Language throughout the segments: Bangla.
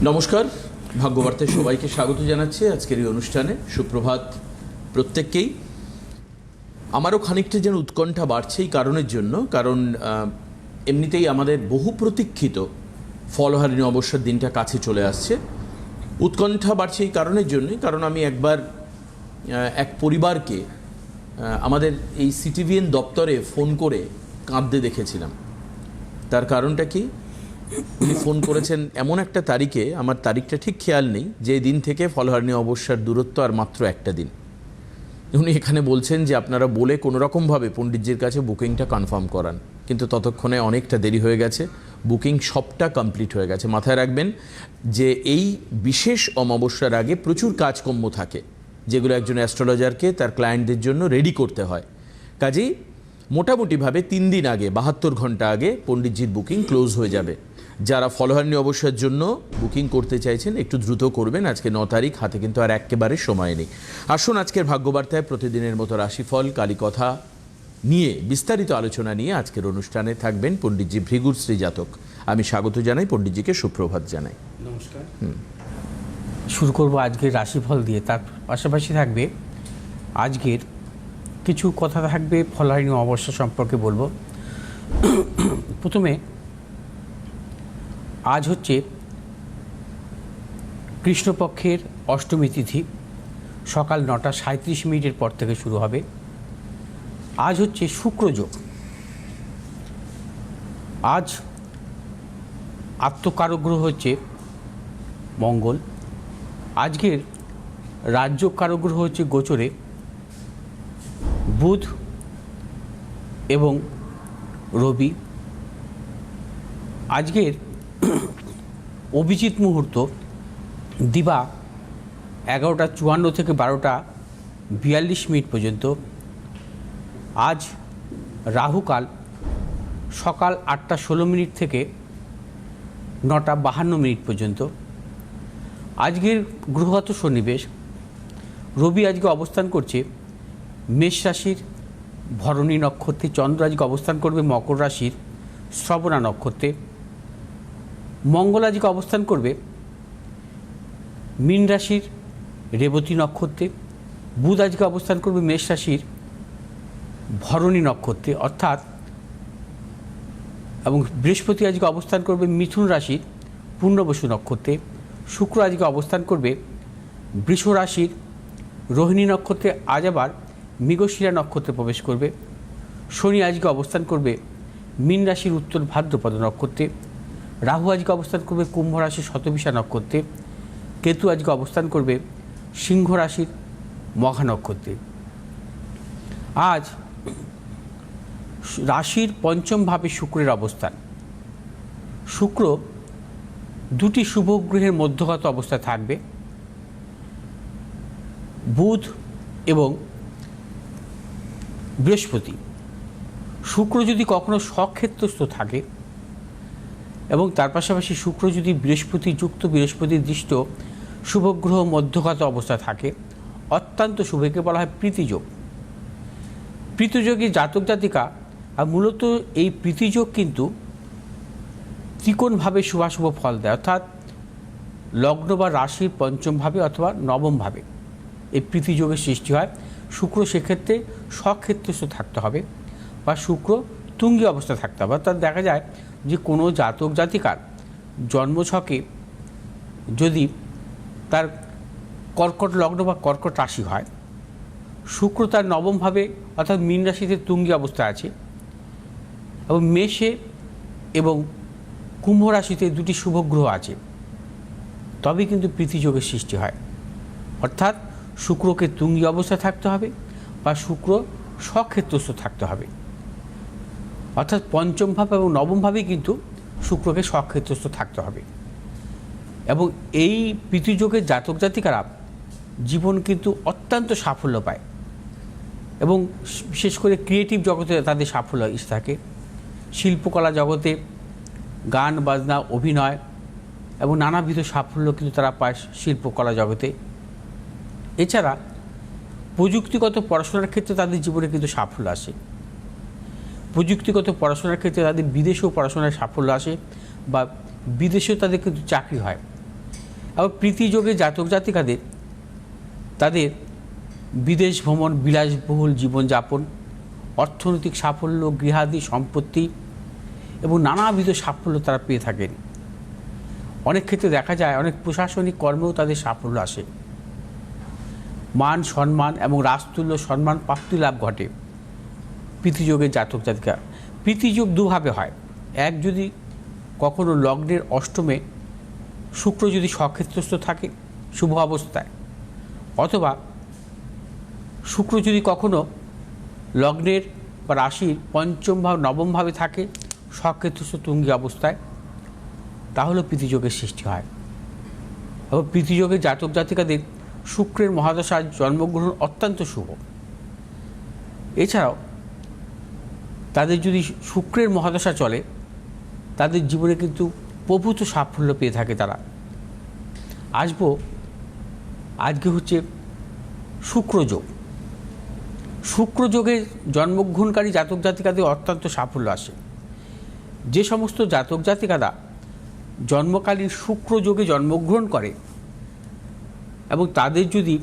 নমস্কার, ভাগ্যবার্তায় সবাইকে স্বাগত জানাচ্ছি আজকের এই অনুষ্ঠানে। সুপ্রভাত প্রত্যেককেই। আমারও খানিকটা যেন উৎকণ্ঠা বাড়ছে এই কারণের জন্য, কারণ এমনিতেই আমাদের বহু প্রতীক্ষিত ফলহারিণী অবসর দিনটা কাছে চলে আসছে। উৎকণ্ঠা বাড়ছে এই কারণের জন্যই, কারণ আমি একবার এক পরিবারকে আমাদের এই সিটিভিএন দপ্তরে ফোন করে কাঁদতে দেখেছিলাম। তার কারণটা কি, উনি ফোন করেছেন এমন একটা তারিখে, আমার তারিখটা ঠিক খেয়াল নেই, যে দিন থেকে ফলহারিণী অবস্যার দূরত্ব আর মাত্র একটা দিন। উনি এখানে বলছেন যে আপনারা বলে কোনোরকমভাবে পণ্ডিতজির কাছে বুকিংটা কনফার্ম করান, কিন্তু ততক্ষণে অনেকটা দেরি হয়ে গেছে, বুকিং সবটা কমপ্লিট হয়ে গেছে। মাথায় রাখবেন যে এই বিশেষ অমাবস্যার আগে প্রচুর কাজকর্ম থাকে, যেগুলো একজন অ্যাস্ট্রোলজারকে তার ক্লায়েন্টদের জন্য রেডি করতে হয়। কাজেই মোটামুটিভাবে 3 দিন আগে, 72 ঘন্টা আগে পণ্ডিতজির বুকিং ক্লোজ হয়ে যাবে। যারা ফলহারিণী অবস্যার জন্য বুকিং করতে চাইছেন একটু দ্রুত করবেন। আজকে 9 তারিখ, হাতে কিন্তু আর একেবারে সময় নেই। আসুন আজকের ভাগ্যবার্তায় প্রতিদিনের মতো রাশিফল, কালীকথা নিয়ে বিস্তারিত আলোচনা নিয়ে আজকের অনুষ্ঠানে থাকবেন পণ্ডিতজি ভৃগুর শ্রী জাতক। আমি স্বাগত জানাই, পণ্ডিতজিকে সুপ্রভাত জানাই। নমস্কার। শুরু করব আজকের রাশিফল দিয়ে, তার পাশাপাশি থাকবে আজকের কিছু কথা থাকবে ফলহারিণী অমাবস্যা সম্পর্কে বলবো। প্রথমে আজ হচ্ছে কৃষ্ণপক্ষের অষ্টমী তিথি, সকাল 9টা 37 পর থেকে শুরু হবে। আজ হচ্ছে শুক্রযোগ। আজ আত্মকারগ্রহ হচ্ছে মঙ্গল। আজকের রাজ্য কারগ্রহ হচ্ছে গোচরে বুধ এবং রবি। আজকের অভিজিৎ মুহূর্ত দিবা 11টা 54 থেকে 12টা 42 পর্যন্ত। আজ রাহুকাল সকাল 8টা 16 থেকে 9টা 52 পর্যন্ত। আজকের গ্রহগত সন্নিবেশ, রবি আজকে অবস্থান করছে মেষ রাশির ভরণী নক্ষত্রে, চন্দ্র আজকে অবস্থান করবে মকর রাশির শ্রবণা নক্ষত্রে, মঙ্গল আজকে অবস্থান করবে মীন রাশির রেবতী নক্ষত্রে, বুধ আজকে অবস্থান করবে মেষ রাশির ভরণী নক্ষত্রে অর্থাৎ, এবং বৃহস্পতি আজকে অবস্থান করবে মিথুন রাশির পূর্ণবসু নক্ষত্রে, শুক্র আজকে অবস্থান করবে বৃষ রাশির রোহিণী নক্ষত্রে, আজ আবার মৃগশিরা নক্ষত্রে প্রবেশ করবে। শনি আজকে অবস্থান করবে মীন রাশির উত্তর ভাদ্রপদ নক্ষত্রে, রাহু আজকে অবস্থান করবে কুম্ভ রাশির শতবিশা নক্ষত্রে, কেতু আজকে অবস্থান করবে সিংহ রাশির মঘা নক্ষত্রে। আজ রাশির পঞ্চম ভাবে শুক্রের অবস্থান। শুক্র দুটি শুভ গ্রহের মধ্যগত অবস্থায় থাকবে, বুধ এবং বৃহস্পতি। শুক্র যদি কখনো স্বক্ষেত্রস্থ থাকে এবং তার পাশাপাশি শুক্র যদি বৃহস্পতি যুক্ত, বৃহস্পতির দৃষ্ট শুভগ্রহ মধ্যগত অবস্থায় থাকে, অত্যন্ত শুভ, একে বলা হয় প্রীতিযোগ। প্রীতিযোগী জাতক জাতিকা, আর মূলত এই প্রীতিযোগ কিন্তু ত্রিকোণভাবে শুভাশুভ ফল দেয়, অর্থাৎ লগ্ন বা রাশির পঞ্চমভাবে অথবা নবমভাবে এই প্রীতিযোগের সৃষ্টি হয়। শুক্র সেক্ষেত্রে স্বক্ষেত্রস্থ থাকতে হবে বা শুক্র তুঙ্গী অবস্থায় থাকতে হবে। অর্থাৎ দেখা যায় যে কোনো জাতক জাতিকার জন্মছকে যদি তার কর্কট লগ্ন বা কর্কট রাশি হয়, শুক্র তার নবমভাবে অর্থাৎ মীন রাশিতে তুঙ্গী অবস্থায় আছে, এবং মেষে এবং কুম্ভ রাশিতে দুটি শুভগ্রহ আছে, তবে কিন্তু প্রীতিযোগের সৃষ্টি হয়। অর্থাৎ শুক্রকে তুঙ্গী অবস্থায় থাকতে হবে বা শুক্র স্বক্ষেত্রস্থ থাকতে হবে, অর্থাৎ পঞ্চম ভাব এবং নবম ভাবেই কিন্তু শুক্রকে স্বক্ষেত্রস্থ থাকতে হবে। এবং এই প্রীতিযোগের জাতক জাতিকারা জীবন কিন্তু অত্যন্ত সাফল্য পায়, এবং বিশেষ করে ক্রিয়েটিভ জগতে তাদের সাফল্য থাকে। শিল্পকলা জগতে গান বাজনা, অভিনয় এবং নানাবিধ সাফল্য কিন্তু তারা পায় শিল্পকলা জগতে। এছাড়া প্রযুক্তিগত পড়াশোনার ক্ষেত্রে তাদের জীবনে কিন্তু সাফল্য আসে। প্রযুক্তিগত পড়াশোনার ক্ষেত্রে তাদের বিদেশেও পড়াশোনায় সাফল্য আসে বা বিদেশেও তাদের কিন্তু চাকরি হয়। আবার প্রীতিযোগে জাতক জাতিকাদের তাদের বিদেশ ভ্রমণ, বিলাসবহুল জীবনযাপন, অর্থনৈতিক সাফল্য, গৃহাদি সম্পত্তি এবং নানাবিধ সাফল্য তারা পেয়ে থাকেন। অনেক ক্ষেত্রে দেখা যায় অনেক প্রশাসনিক কর্মেও তাদের সাফল্য আসে, মান সম্মান এবং রাজতুল্য সম্মান প্রাপ্তি লাভ ঘটে প্রীতিযোগের জাতক জাতিকা। প্রীতিযোগ দুভাবে হয়, এক যদি কখনো লগ্নের অষ্টমে শুক্র যদি স্বক্ষেত্রস্থ থাকে শুভ অবস্থায়, অথবা শুক্র যদি কখনো লগ্নের বা রাশির পঞ্চম ভাব নবম ভাবে থাকে স্বক্ষেত্রস্থ তুঙ্গী অবস্থায়, তাহলে প্রীতিযোগের সৃষ্টি হয়। এবং প্রীতিযোগের জাতক জাতিকাদের শুক্রের মহাদশায় জন্মগ্রহণ অত্যন্ত শুভ। এছাড়াও তাদের যদি শুক্রের মহাদশা চলে, তাদের জীবনে কিন্তু প্রভূত সাফল্য পেয়ে থাকে তারা। আজকে হচ্ছে শুক্রযোগ। শুক্রযোগে জন্মগ্রহণকারী জাতক জাতিকাদের অত্যন্ত সাফল্য আসে। যে সমস্ত জাতক জাতিকারা জন্মকালীন শুক্রযোগে জন্মগ্রহণ করে এবং তাদের যদি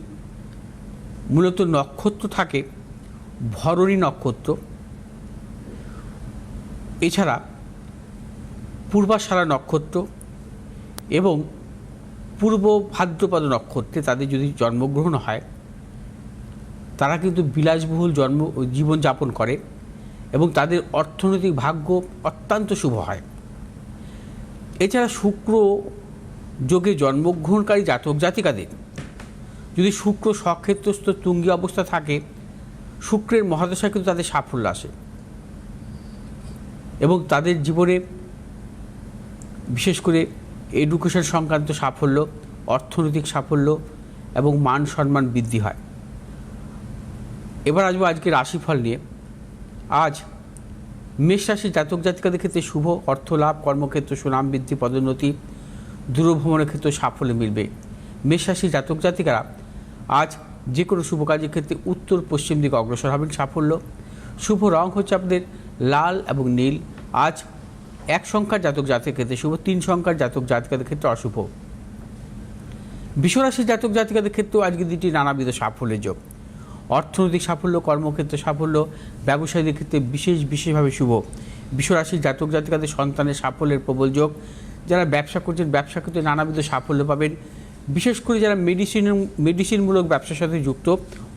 মূলত নক্ষত্র থাকে ভরণী নক্ষত্র, এছাড়া পূর্বাষাঢ়া নক্ষত্র এবং পূর্ব ভাদ্রপদ নক্ষত্রে তাদের যদি জন্মগ্রহণ হয়, তারা কিন্তু বিলাসবহুল জীবনযাপন করে এবং তাদের অর্থনৈতিক ভাগ্য অত্যন্ত শুভ হয়। এছাড়া শুক্র যোগে জন্মগ্রহণকারী জাতক জাতিকাদের যদি শুক্র স্বক্ষেত্রস্থ তুঙ্গী অবস্থা থাকে, শুক্রের মহাদশায় কিন্তু তাদের সাফল্য আসে এবং তাদের জীবনে বিশেষ করে এডুকেশন সংক্রান্ত সাফল্য, অর্থনৈতিক সাফল্য এবং মান সম্মান বৃদ্ধি হয়। এবার আসবো আজকে রাশিফল নিয়ে। আজ মেষ রাশির জাতক জাতিকাদের ক্ষেত্রে শুভ অর্থ লাভ, কর্মক্ষেত্র সুনাম বৃদ্ধি, পদোন্নতি, দূরভ্রমণের ক্ষেত্রে সাফল্য মিলবে। মেষ রাশির জাতক জাতিকারা আজ যে কোনো শুভ কাজের ক্ষেত্রে উত্তর পশ্চিম দিকে অগ্রসর হবেন, সাফল্য। শুভ রং হচ্ছে আপনাদের লাল এবং নীল। আজ 1 সংখ্যার জাতক জাতিকাদের ক্ষেত্রে শুভ, 3 সংখ্যার জাতক জাতিকাদের ক্ষেত্রে অশুভ। বৃষ রাশির জাতক জাতিকাদের ক্ষেত্রেও আজকের দিনটি নানাবিধ সাফল্যের যোগ। অর্থনৈতিক সাফল্য, কর্মক্ষেত্রে সাফল্য, ব্যবসায়ীদের ক্ষেত্রে বিশেষভাবে শুভ। বৃষ রাশির জাতক জাতিকাদের সন্তানের সাফল্যের প্রবল যোগ। যারা ব্যবসা করছেন ব্যবসা ক্ষেত্রে নানাবিধ সাফল্য পাবেন। বিশেষ করে যারা মেডিসিনমূলক ব্যবসার সাথে যুক্ত,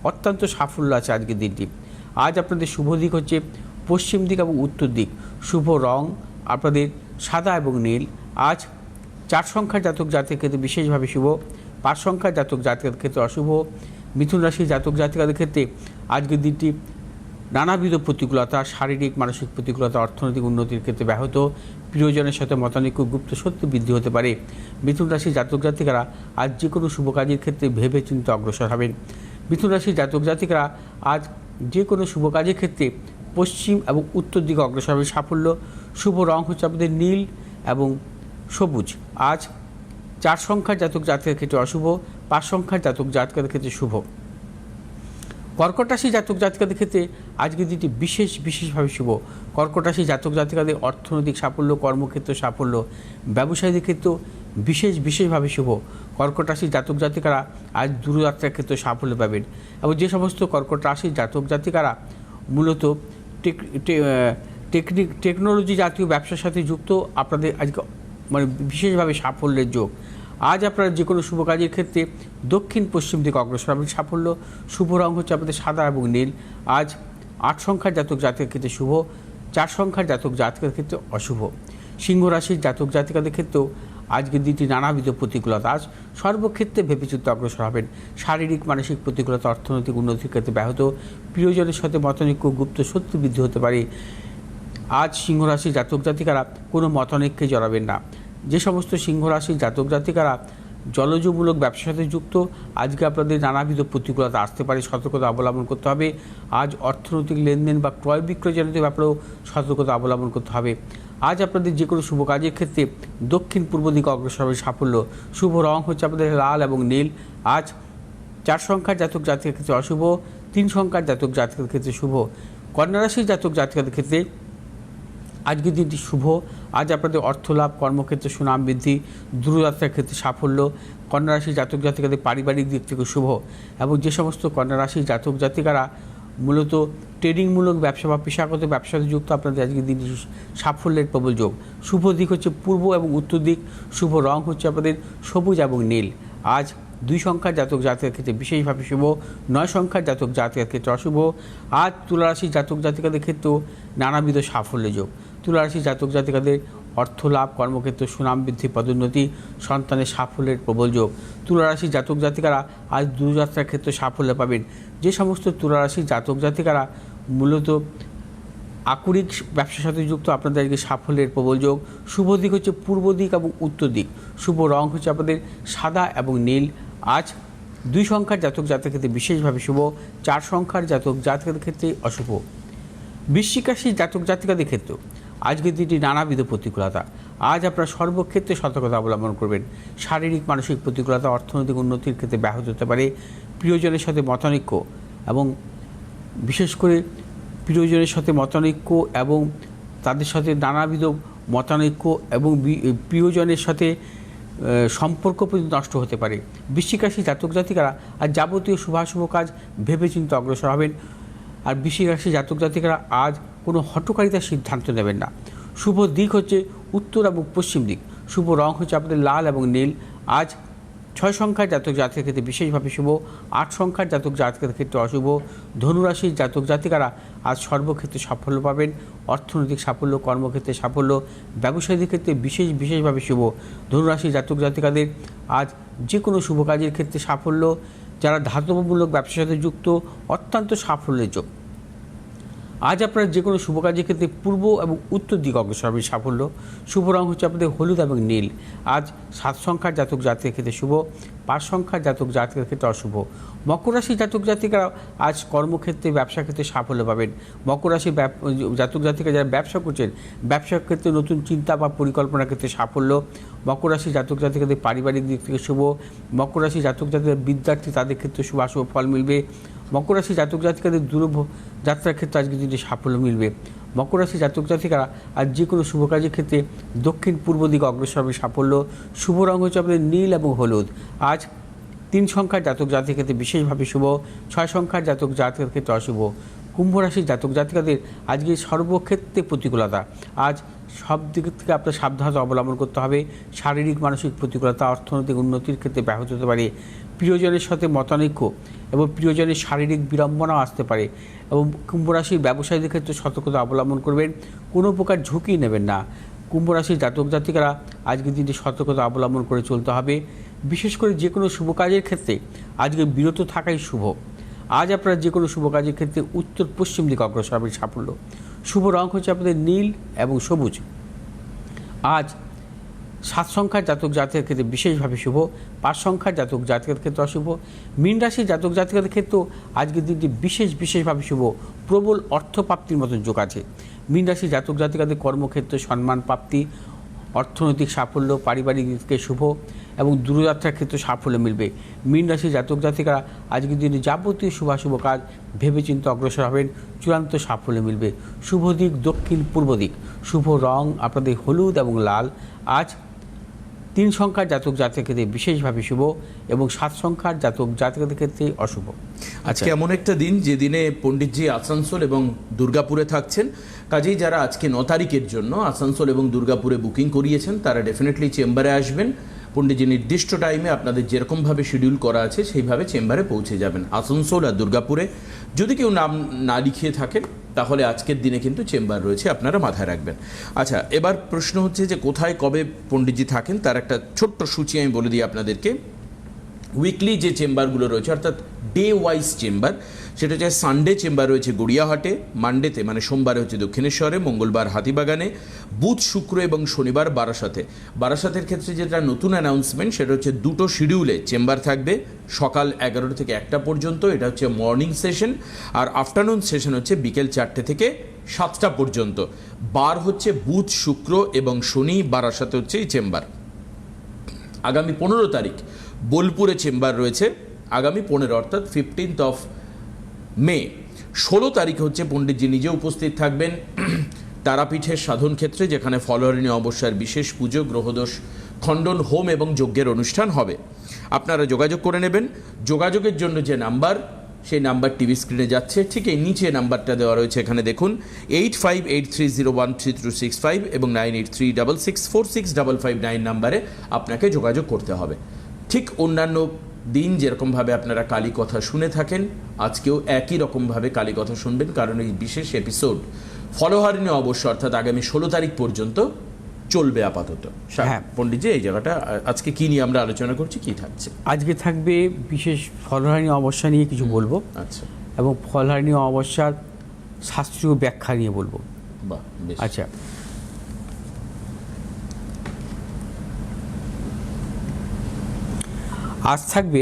অত্যন্ত সাফল্য আছে আজকের দিনটি। আজ আপনাদের শুভ দিক হচ্ছে পশ্চিম দিক এবং উত্তর দিক। শুভ রং আপনাদের সাদা এবং নীল। আজ 4 সংখ্যার জাতক জাতিকাদের ক্ষেত্রে বিশেষভাবে শুভ, 5 সংখ্যার জাতক জাতিকাদের ক্ষেত্রে অশুভ। মিথুন রাশির জাতক জাতিকাদের ক্ষেত্রে আজকের দিনটি নানাবিধ প্রতিকূলতা, শারীরিক মানসিক প্রতিকূলতা, অর্থনৈতিক উন্নতির ক্ষেত্রে ব্যাহত, প্রিয়জনের সাথে মতানৈক্য, গুপ্ত সত্য বৃদ্ধি হতে পারে। মিথুন রাশির জাতক জাতিকারা আজ যে কোনো শুভ কাজের ক্ষেত্রে ভেবে চিন্তে অগ্রসর হবেন। মিথুন রাশির জাতক জাতিকারা আজ যে কোনো শুভ কাজের ক্ষেত্রে পশ্চিম এবং উত্তর দিকে অগ্রসর হবেন, সাফল্য। শুভ রং হচ্ছে আপনাদের নীল এবং সবুজ। আজ 4 সংখ্যার জাতক জাতিকাদের ক্ষেত্রে অশুভ, 5 সংখ্যার জাতক জাতিকাদের ক্ষেত্রে শুভ। কর্কট রাশি জাতক জাতিকাদের ক্ষেত্রে আজকের দিনটি বিশেষভাবে শুভ। কর্কট রাশি জাতক জাতিকাদের অর্থনৈতিক সাফল্য, কর্মক্ষেত্র সাফল্য, ব্যবসায়ীদের ক্ষেত্রেও বিশেষভাবে শুভ। কর্কট রাশির জাতক জাতিকারা আজ দূরযাত্রার ক্ষেত্রে সাফল্য পাবেন এবং যে সমস্ত কর্কট রাশির জাতক জাতিকারা মূলত টেকনোলজি জাতীয় ব্যবসার সাথে যুক্ত, আপনাদের আজকে বিশেষভাবে সাফল্যের যোগ। আজ আপনারা যে কোনো শুভ কাজের ক্ষেত্রে দক্ষিণ পশ্চিম দিকে অগ্রসর হবেন, সাফল্য। শুভ রং হচ্ছে আপনাদের সাদা এবং নীল। আজ 8 সংখ্যার জাতক জাতিকাদের ক্ষেত্রে শুভ, 4 সংখ্যার জাতক জাতিকাদের ক্ষেত্রে অশুভ। সিংহ রাশির জাতক জাতিকাদের ক্ষেত্রেও আজকের দিনটি নানাবিধ প্রতিকূলতা। আজ সর্বক্ষেত্রে ভেবেচিন্তে অগ্রসর হবেন। শারীরিক মানসিক প্রতিকূলতা, অর্থনৈতিক উন্নতির ক্ষেত্রে ব্যাহত, প্রিয়জনের সাথে মতানৈক্য, গুপ্ত সত্য বৃদ্ধি হতে পারে। আজ সিংহ রাশির জাতক জাতিকারা কোনো মতানৈক্যে জড়াবেন না। যে সমস্ত সিংহ রাশির জাতক জাতিকারা জলজমূলক ব্যবসার সাথে যুক্ত, আজকে আপনাদের নানাবিধ প্রতিকূলতা আসতে পারে, সতর্কতা অবলম্বন করতে হবে। আজ অর্থনৈতিক লেনদেন বা ক্রয় বিক্রয় জনিত ব্যাপারেও সতর্কতা অবলম্বন করতে হবে। আজ আপনাদের যে কোনো শুভ কাজের ক্ষেত্রে দক্ষিণ পূর্ব দিকে অগ্রসর হবে, সাফল্য। শুভ রং হচ্ছে আপনাদের লাল এবং নীল। আজ 4 সংখ্যার জাতক জাতিকাদের ক্ষেত্রে অশুভ, 3 সংখ্যার জাতক জাতিকাদের ক্ষেত্রে শুভ। কন্যা রাশির জাতক জাতিকাদের ক্ষেত্রে আজকের দিনটি শুভ। আজ আপনাদের অর্থ লাভ, কর্মক্ষেত্রে সুনাম বৃদ্ধি, দূরযাত্রার ক্ষেত্রে সাফল্য। কন্যা রাশি জাতক জাতিকাদের পারিবারিক দিক থেকে শুভ, এবং যে সমস্ত কন্যা রাশি জাতক জাতিকারা মূলত ট্রেডিংমূলক ব্যবসা বা পেশাগত ব্যবসার সাথে যুক্ত, আপনাদের আজকের দিন সাফল্যের প্রবল যোগ। শুভ দিক হচ্ছে পূর্ব এবং উত্তর দিক। শুভ রং হচ্ছে আপনাদের সবুজ এবং নীল। আজ 2 সংখ্যার জাতক জাতিকার ক্ষেত্রে বিশেষভাবে শুভ, 9 সংখ্যার জাতক জাতিকার ক্ষেত্রে অশুভ। আজ তুলা রাশি জাতক জাতিকাদের ক্ষেত্রেও নানাবিধ সাফল্য যোগ। তুলা রাশি জাতক জাতিকাদের অর্থ লাভ, কর্মক্ষেত্রে সুনাম বৃদ্ধি, পদোন্নতি, সন্তানের সাফল্যের প্রবল যোগ। তুলা রাশি জাতক জাতিকারা আজ দূরযাত্রার ক্ষেত্রে সাফল্য পাবেন। যে সমস্ত তুলা রাশি জাতক জাতিকারা মূলত আকরিক ব্যবসার সাথে যুক্ত, আপনাদের আজকে সাফল্যের প্রবল যোগ। শুভ দিক হচ্ছে পূর্ব দিক এবং উত্তর দিক। শুভ রং হচ্ছে আপনাদের সাদা এবং নীল। আজ 2 সংখ্যার জাতক জাতিকার ক্ষেত্রে বিশেষভাবে শুভ, 4 সংখ্যার জাতক জাতিকাদের ক্ষেত্রে অশুভ। বৃশ্চিক রাশির জাতক জাতিকাদের ক্ষেত্রেও আজকের দিনটি নানাবিধ প্রতিকূলতা। আজ আপনারা সর্বক্ষেত্রে সতর্কতা অবলম্বন করবেন। শারীরিক মানসিক প্রতিকূলতা অর্থনৈতিক উন্নতির ক্ষেত্রে ব্যাহত হতে পারে। প্রিয়জনের সাথে মতানৈক্য এবং বিশেষ করে প্রিয়জনের সাথে মতানৈক্য এবং তাদের সাথে নানাবিধ মতানৈক্য এবং প্রিয়জনের সাথে সম্পর্ক পর্যন্ত নষ্ট হতে পারে। বৃশ্চিক রাশি জাতক জাতিকারা আর যাবতীয় শুভাশুভ কাজ ভেবেচিন্তে অগ্রসর হবেন। আর বৃশ্চিক রাশি জাতক জাতিকারা আজ কোনো হঠকারিতার সিদ্ধান্ত নেবেন না। শুভ দিক হচ্ছে উত্তর এবং পশ্চিম দিক। শুভ রং হচ্ছে আপনাদের লাল এবং নীল। আজ 6 সংখ্যার জাতক জাতিকার ক্ষেত্রে বিশেষভাবে শুভ, 8 সংখ্যার জাতক জাতিকার ক্ষেত্রে অশুভ। ধনুরাশির জাতক জাতিকারা আজ সর্বক্ষেত্রে সাফল্য পাবেন। অর্থনৈতিক সাফল্য, কর্মক্ষেত্রে সাফল্য, ব্যবসায়ীদের ক্ষেত্রে বিশেষভাবে শুভ। ধনুরাশির জাতক জাতিকাদের আজ যে কোনো শুভ কাজের ক্ষেত্রে সাফল্য। যারা ধাতবমূলক ব্যবসার সাথে যুক্ত, অত্যন্ত সাফল্যের যোগ। আজ আপনারা যে কোনো শুভ কাজের ক্ষেত্রে পূর্ব এবং উত্তর দিক অগ্রসর হবে সাফল্য। শুভ রং হচ্ছে আপনাদের হলুদ এবং নীল। আজ 7 সংখ্যার জাতক জাতিকার ক্ষেত্রে শুভ, 5 সংখ্যার জাতক জাতিকার ক্ষেত্রে অশুভ। মকর রাশির জাতক জাতিকারা আজ কর্মক্ষেত্রে ব্যবসা ক্ষেত্রে সাফল্য পাবেন। মকর রাশির জাতক জাতিকা যারা ব্যবসা করছেন, ব্যবসার ক্ষেত্রে নতুন চিন্তা বা পরিকল্পনার ক্ষেত্রে সাফল্য। মকর রাশির জাতক জাতিকাদের পারিবারিক দিক থেকে শুভ। মকর রাশির জাতক জাতিকাদের বিদ্যার্থী, তাদের ক্ষেত্রে শুভাশুভ ফল মিলবে। মকর রাশি জাতক জাতিকাদের যাত্রার ক্ষেত্রে আজকে দিনটি সাফল্য মিলবে। মকর রাশি জাতক জাতিকারা আজ যে কোনো শুভ কাজের ক্ষেত্রে দক্ষিণ পূর্ব দিকে অগ্রসর হবে সাফল্য। শুভ রং হচ্ছে আপনাদের নীল এবং হলুদ। আজ 3 সংখ্যার জাতক জাতিকার ক্ষেত্রে বিশেষভাবে শুভ, 6 সংখ্যার জাতক জাতিকার ক্ষেত্রে অশুভ। কুম্ভ রাশির জাতক জাতিকাদের আজকে সর্বক্ষেত্রে প্রতিকূলতা। আজ সব দিক থেকে আপনার সাবধানতা অবলম্বন করতে হবে। শারীরিক মানসিক প্রতিকূলতা অর্থনৈতিক উন্নতির ক্ষেত্রে ব্যাহত হতে পারে। প্রিয়জনের সাথে মতানৈক্য এবং প্রিয়জনের শারীরিক বিড়ম্বনাও আসতে পারে। এবং কুম্ভ রাশির ব্যবসায়ীদের ক্ষেত্রে সতর্কতা অবলম্বন করবেন। কোনো প্রকার ঝুঁকি নেবেন না। কুম্ভ রাশির জাতক জাতিকারা আজকের দিনটি সতর্কতা অবলম্বন করে চলতে হবে। বিশেষ করে যে কোনো শুভ কাজের ক্ষেত্রে আজকে বিরত থাকাই শুভ। আজ আপনারা যে কোনো শুভ কাজের ক্ষেত্রে উত্তর পশ্চিম দিকে অগ্রসর হবে সাফল্য। শুভ রং হচ্ছে আপনাদের নীল এবং সবুজ। আজ 7 সংখ্যার জাতক জাতিকার ক্ষেত্রে বিশেষভাবে শুভ, 5 সংখ্যার জাতক জাতিকার ক্ষেত্রে অশুভ। মীন রাশির জাতক জাতিকাদের ক্ষেত্রেও আজকের দিনটি বিশেষভাবে শুভ। প্রবল অর্থপ্রাপ্তির মতন যোগ আছে। মীন রাশির জাতক জাতিকাদের কর্মক্ষেত্রে সম্মান প্রাপ্তি, অর্থনৈতিক সাফল্য, পারিবারিক দিকে শুভ এবং দূরযাত্রার ক্ষেত্রে সাফল্য মিলবে। মীন রাশির জাতক জাতিকারা আজকের দিনে যাবতীয় শুভাশুভ কাজ ভেবেচিন্তে অগ্রসর হবেন। চূড়ান্ত সাফল্য মিলবে। শুভ দিক দক্ষিণ পূর্ব দিক। শুভ রং আপনাদের হলুদ এবং লাল। আজ 3 সংখ্যার জাতক জাতিকার ক্ষেত্রে বিশেষভাবে শুভ এবং 7 সংখ্যার জাতক জাতিকাদের ক্ষেত্রে অশুভ। আজকে এমন একটা দিন যে দিনে পণ্ডিতজি আসানসোল এবং দুর্গাপুরে থাকছেন। কাজেই যারা আজকে 9 তারিখের জন্য আসানসোল এবং দুর্গাপুরে বুকিং করিয়েছেন তারা ডেফিনেটলি চেম্বারে আসবেন। পণ্ডিতজি নির্দিষ্ট টাইমে আপনাদের যেরকমভাবে শিডিউল করা আছে সেইভাবে চেম্বারে পৌঁছে যাবেন আসানসোল আর দুর্গাপুরে। যদি কেউ নাম না লিখিয়ে থাকেন তাহলে আজকের দিনে কিন্তু চেম্বার রয়েছে, আপনারা মাথায় রাখবেন। আচ্ছা, এবার প্রশ্ন হচ্ছে যে কোথায় কবে পণ্ডিতজি থাকেন তার একটা ছোট্ট সূচি আমি বলে দিই আপনাদেরকে। উইকলি যে চেম্বারগুলো রয়েছে অর্থাৎ ডে ওয়াইজ চেম্বার, সেটা হচ্ছে সানডে চেম্বার রয়েছে গড়িয়াহাটে, মানডেতে মানে সোমবারে হচ্ছে দক্ষিণেশ্বরে, মঙ্গলবার হাতিবাগানে, বুধ শুক্র এবং শনিবার বারাসাতে। বারাসাতের ক্ষেত্রে যেটা নতুন অ্যানাউন্সমেন্ট সেটা হচ্ছে 2টো শিডিউলে চেম্বার থাকবে, সকাল 11টা থেকে 1টা পর্যন্ত, এটা হচ্ছে মর্নিং সেশন, আর আফটারনুন সেশন হচ্ছে বিকেল 4টে থেকে 7টা পর্যন্ত। বার হচ্ছে বুধ শুক্র এবং শনি, বারাসাতে হচ্ছে এই চেম্বার। আগামী 15 তারিখ বোলপুরে চেম্বার রয়েছে, আগামী 15 অর্থাৎ 15th অফ মে। 16 তারিখে হচ্ছে পণ্ডিতজি নিজে উপস্থিত থাকবেন তারাপীঠের সাধন ক্ষেত্রে, যেখানে ফলহারিণী অমাবস্যার বিশেষ পুজো, গ্রহদোষ খণ্ডন, হোম এবং যজ্ঞের অনুষ্ঠান হবে। আপনারা যোগাযোগ করে নেবেন। যোগাযোগের জন্য যে নাম্বার, সেই নাম্বার টিভি স্ক্রিনে যাচ্ছে, ঠিক এই নিচে নাম্বারটা দেওয়া রয়েছে, এখানে দেখুন 8583013265 এবং 9836646559 নাম্বারে আপনাকে যোগাযোগ করতে হবে। ঠিক অন্যান্য দিন যেরকমভাবে আপনারা কালী কথা শুনে থাকেন, আজকেও একই রকমভাবে কালী কথা শুনবেন, কারণ এই বিশেষ এপিসোড ফলহারিণী অমাবস্যা অর্থাৎ আগামী 16 তারিখ পর্যন্ত চলবে আপাতত। হ্যাঁ পণ্ডিতজি, এই জায়গাটা আজকে কি নিয়ে আমরা আলোচনা করছি, কি থাকছে? আজকে থাকবে বিশেষ ফলহারিণী অমাবস্যা নিয়ে কিছু বলবো, আচ্ছা, এবং ফলহারিণী অমাবস্যার শাস্ত্রীয় ব্যাখ্যা নিয়ে বলবো। বাহ, বেশ। আচ্ছা, আজ থাকবে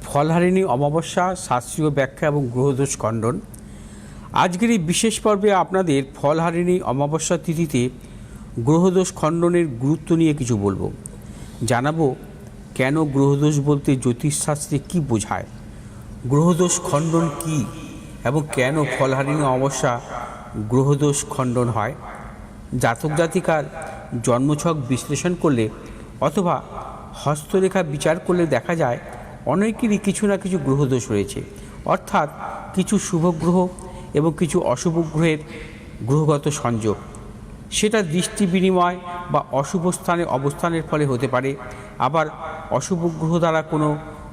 ফলহারিণী অমাবস্যা, শাস্ত্রীয় ব্যাখ্যা এবং গ্রহদোষ খণ্ডন। আজকের এই বিশেষ পর্বে আপনাদের ফলহারিণী অমাবস্যা তিথিতে গ্রহদোষ খণ্ডনের গুরুত্ব নিয়ে কিছু বলবো। জানাবো কেন গ্রহদোষ বলতে জ্যোতিষশাস্ত্রে কী বোঝায়, গ্রহদোষ খণ্ডন কী, এবং কেন ফলহারিণী অমাবস্যা গ্রহদোষ খণ্ডন হয়। জাতক জাতিকার জন্মছক বিশ্লেষণ করলে অথবা হস্তরেখা বিচার করলে দেখা যায় অনেকেরই কিছু না কিছু গ্রহদোষ রয়েছে, অর্থাৎ কিছু শুভ গ্রহ এবং কিছু অশুভ গ্রহের গ্রহগত সংযোগ। সেটা দৃষ্টি বিনিময় বা অশুভ স্থানে অবস্থানের ফলে হতে পারে, আবার অশুভ গ্রহ দ্বারা কোনো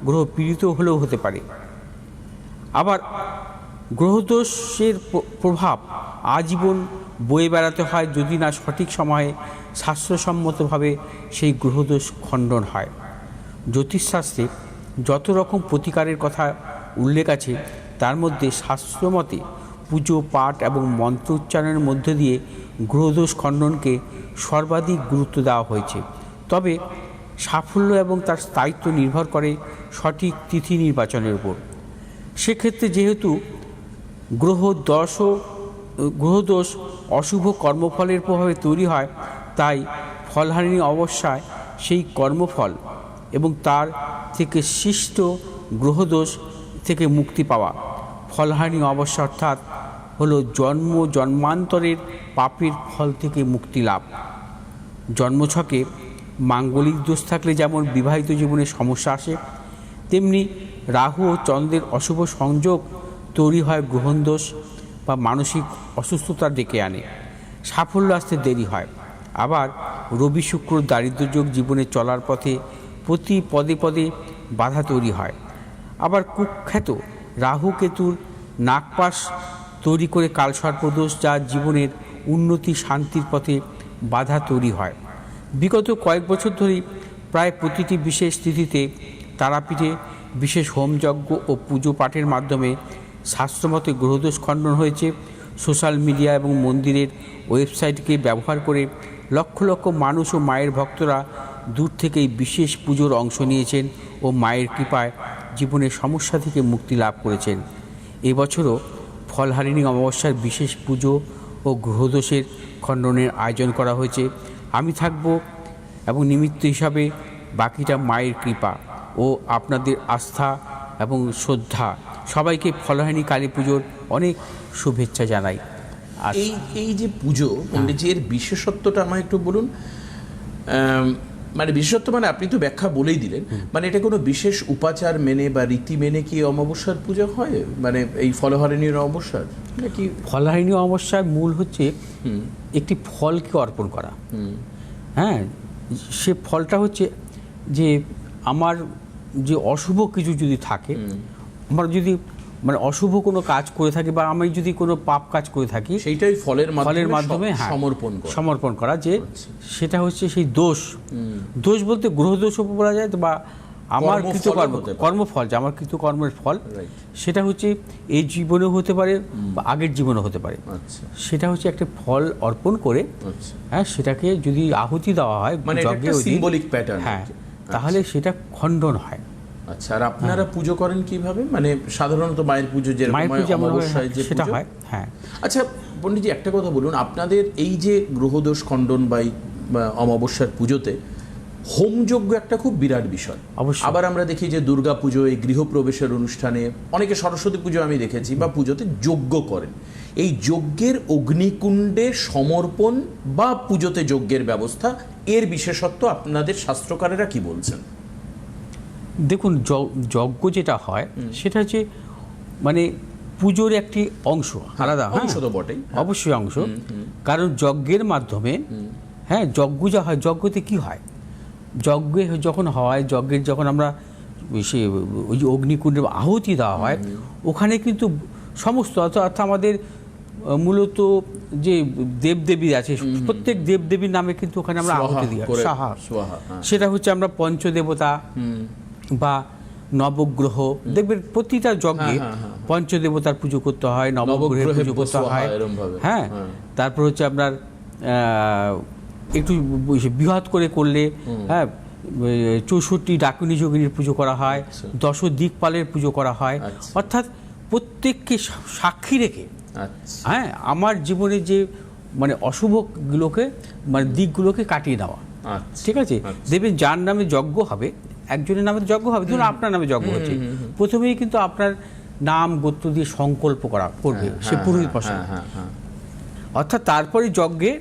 গ্রহ পীড়িত হলেও হতে পারে। আবার গ্রহদোষের প্রভাব আজীবন বয়ে বেড়াতে হয় যদি না সঠিক সময়ে শাস্ত্রসম্মতভাবে সেই গ্রহদোষ খণ্ডন হয়। জ্যোতিষশাস্ত্রে যত রকম প্রতিকারের কথা উল্লেখ আছে, তার মধ্যে শাস্ত্রমতে পুজো পাঠ এবং মন্ত্র উচ্চারণের মধ্যে দিয়ে গ্রহদোষ খণ্ডনকে সর্বাধিক গুরুত্ব দেওয়া হয়েছে। তবে সাফল্য এবং তার স্থায়িত্ব নির্ভর করে সঠিক তিথি নির্বাচনের উপর। সেক্ষেত্রে যেহেতু গ্রহদোষ অশুভ কর্মফলের প্রভাবে তৈরি হয়, তাই ফলহারিণী অমাবস্যায় সেই কর্মফল এবং তার থেকে সৃষ্ট গ্রহদোষ থেকে মুক্তি পাওয়া। ফলহারিণী অমাবস্যা অর্থাৎ হলো জন্মান্তরের পাপের ফল থেকে মুক্তি লাভ। জন্মছকে মাঙ্গলিক দোষ থাকলে যেমন বিবাহিত জীবনে সমস্যা আসে, তেমনি রাহু ও চন্দ্রের অশুভ সংযোগ তৈরি হয় গ্রহণদোষ বা মানসিক অসুস্থতা ডেকে আনে, সাফল্য আসতে দেরি হয়। আবার রবি শুক্র দারিদ্র্যযোগ জীবনে চলার পথে প্রতি পদে পদে বাধা তৈরি হয়। আবার কুখ্যাত রাহু কেতুর নাগপাশ তৈরি করে কালসর্পদোষ, যা জীবনের উন্নতি শান্তির পথে বাধা তৈরি হয়। বিগত কয়েক বছর ধরেই প্রায় প্রতিটি বিশেষ তিথিতে তারাপীঠে বিশেষ হোমযজ্ঞ ও পুজো পাঠের মাধ্যমে শাস্ত্রমতে গ্রহদোষ খণ্ডন হয়েছে। সোশ্যাল মিডিয়া এবং মন্দিরের ওয়েবসাইটকে ব্যবহার করে লক্ষ লক্ষ মানুষ ও মায়ের ভক্তরা দূর থেকেই বিশেষ পুজোর অংশ নিয়েছেন ও মায়ের কৃপায় জীবনের সমস্যা থেকে মুক্তি লাভ করেছেন। এবছরও ফলহারিণী অমাবস্যার বিশেষ পুজো ও গ্রহদোষের খণ্ডনের আয়োজন করা হয়েছে। আমি থাকব এবং নিমিত্ত হিসাবে, বাকিটা মায়ের কৃপা ও আপনাদের আস্থা এবং শ্রদ্ধা। সবাইকে ফলহারিণী কালী পুজোর অনেক শুভেচ্ছা জানাই। এই যে পুজো, পণ্ডিতজি, এর বিশেষত্বটা আমায় একটু বলুন। মানে বিশেষত্ব মানে আপনি তো ব্যাখ্যা বলেই দিলেন, মানে এটা কোনো বিশেষ উপাচার মেনে বা রীতি মেনে কি অমাবস্যার পুজো হয়, মানে এই ফলহারিণীর অমাবস্যার নাকি? ফলহারিণী অমাবস্যার মূল হচ্ছে একটি ফলকে অর্পণ করা। হ্যাঁ, সে ফলটা হচ্ছে যে আমার যে অশুভ কিছু যদি থাকে, আমার যদি মানে অশুভ কোনো কাজ করে থাকি বা আমি যদি কোনো পাপ কাজ করে থাকি, সেইটাই ফলের মাধ্যমে সমর্পণ করা, যে সেটা হচ্ছে সেই দোষ বলতে গ্রহদোষও বলা যায়, বা আমার কর্মফল, যে আমার কৃতকর্মের ফল, সেটা হচ্ছে এই জীবনেও হতে পারে বা আগের জীবনেও হতে পারে। সেটা হচ্ছে একটা ফল অর্পণ করে, হ্যাঁ, সেটাকে যদি আহুতি দেওয়া হয়, মানে একটা সিম্বলিক প্যাটার্ন, হ্যাঁ, তাহলে সেটা খণ্ডন হয়। আচ্ছা, আর আপনারা পুজো করেন কিভাবে? মানে সাধারণত মায়ের পুজো সেটা হয়। হ্যাঁ, আচ্ছা পণ্ডিতজি, একটা কথা বলুন, আপনাদের এই যে গ্রহদোষ খণ্ডন বা অমাবস্যার পুজোতে হোমযজ্ঞ একটা খুব বিরাট বিষয়। আবার আমরা দেখি যে দুর্গা পুজো, এই গৃহপ্রবেশের অনুষ্ঠানে, অনেকে সরস্বতী পুজো আমি দেখেছি বা পুজোতে যজ্ঞ করেন। এই যজ্ঞের অগ্নিকুণ্ডে সমর্পণ বা পুজোতে যজ্ঞের ব্যবস্থা, এর বিশেষত্ব আপনাদের শাস্ত্রকারেরা কি বলছেন? দেখুন, যজ্ঞ যেটা হয় সেটা হচ্ছে মানে পুজোর একটি অংশ, আলাদা অংশ তো বটেই, অবশ্যই অংশ। কারণ যজ্ঞের মাধ্যমে, হ্যাঁ, যজ্ঞ যা হয়, যজ্ঞতে কি হয়, যজ্ঞে যখন হয়, যজ্ঞের যখন আমরা সে ওই যে অগ্নিকুণ্ডে আহুতি দেওয়া হয়, ওখানে কিন্তু সমস্ত অর্থাৎ আমাদের মূলত যে দেবদেবী আছে, প্রত্যেক দেবদেবীর নামে কিন্তু ওখানে আমরা আহুতি দিই, সাহা, সেটা হচ্ছে আমরা পঞ্চদেবতা বা নবগ্রহ, দেখবেন প্রতিটা যজ্ঞে পঞ্চদেবতার পুজো করতে হয়, নবগ্রহের পুজো করতে হয়, হ্যাঁ। তারপর হচ্ছে আপনার একটু বৃহৎ করে করলে, হ্যাঁ, 64 ডাকিনী যোগিনীর পুজো করা হয়, 10 দিকপালের পুজো করা হয়, অর্থাৎ প্রত্যেককে সাক্ষী রেখে, হ্যাঁ, আমার জীবনে যে মানে অশুভগুলোকে, মানে দিকগুলোকে কাটিয়ে দেওয়া, ঠিক আছে। দেখবেন যার নামে যজ্ঞ হবে, একজনের নামে যজ্ঞ হবে, ধরুন আপনার নামে যজ্ঞ হচ্ছে, প্রথমেই কিন্তু আপনার নাম গোত্র দিয়ে সংকল্প করবে সে পুরোহিত মশাই, অর্থাৎ তারপরে যজ্ঞে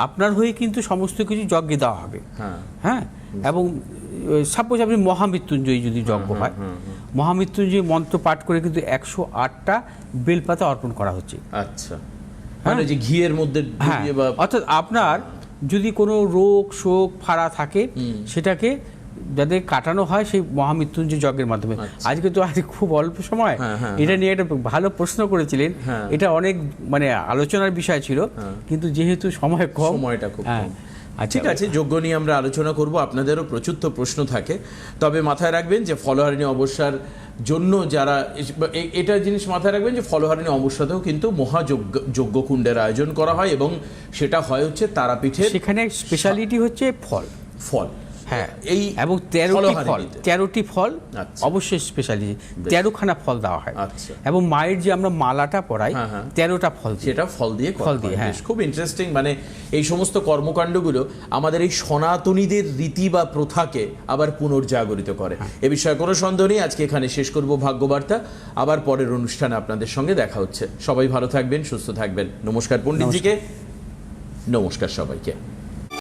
আপনার হয়ে কিন্তু সমস্ত কিছু যজ্ঞে দেওয়া হবে, হ্যাঁ। এবং সাপোজ আপনি মহামৃত্যুঞ্জয়ী যদি যজ্ঞ হয়, মহামৃত্যুঞ্জয়ী মন্ত্র পাঠ করে কিন্তু 108টা বেলপাতা অর্পণ করা হচ্ছে। আচ্ছা, মানে যে ঘিয়ের মধ্যে, হ্যাঁ, অর্থাৎ আপনার যদি কোনো রোগ শোক ফাড়া থাকে, সেটাকে যাদের কাটানো হয় সেই মহামৃত্যুঞ্জয় যজ্ঞের মাধ্যমে। আজকে তো আজ খুব অল্প সময় এটা নিয়ে একটা ভালো প্রশ্ন করেছিলেন, এটা অনেক মানে আলোচনার বিষয় ছিল, কিন্তু যেহেতু সময় কম, সময়টা খুব কম। ঠিক আছে, যজ্ঞ নিয়ে আমরা আলোচনা করব, আপনাদেরও প্রচুর তো প্রশ্ন থাকে, তবে মাথায় রাখবেন যে ফলহারিণী অমাবস্যার জন্য যারা, এটা জিনিস মাথায় রাখবেন যে ফলহারিণী অমাবস্যাতেও কিন্তু মহাযজ্ঞকুণ্ডের আয়োজন করা হয়, এবং সেটা হয় হচ্ছে তারাপীঠের, সেখানে স্পেশালিটি হচ্ছে ফল, হ্যাঁ, এই এবং 13টি ফল অবশ্যই স্পেশালিটি, 13খানা ফল দেওয়া হয়, এবং মায়ের যে আমরা মালাটা পরাই 13টা ফল, সেটা ফল দিয়ে, হ্যাঁ, খুব ইন্টারেস্টিং। মানে এই সমস্ত কর্মকাণ্ডগুলো আমাদের এই সনাতনীদের রীতি বা প্রথাকে আবার পুনর্জাগরিত করে, এ বিষয়ে কোনো সন্দেহ নেই। আজকে এখানে শেষ করব ভাগ্যবার্তা, আবার পরের অনুষ্ঠানে আপনাদের সঙ্গে দেখা হচ্ছে। সবাই ভালো থাকবেন, সুস্থ থাকবেন। নমস্কার পণ্ডিতজিকে, নমস্কার সবাইকে।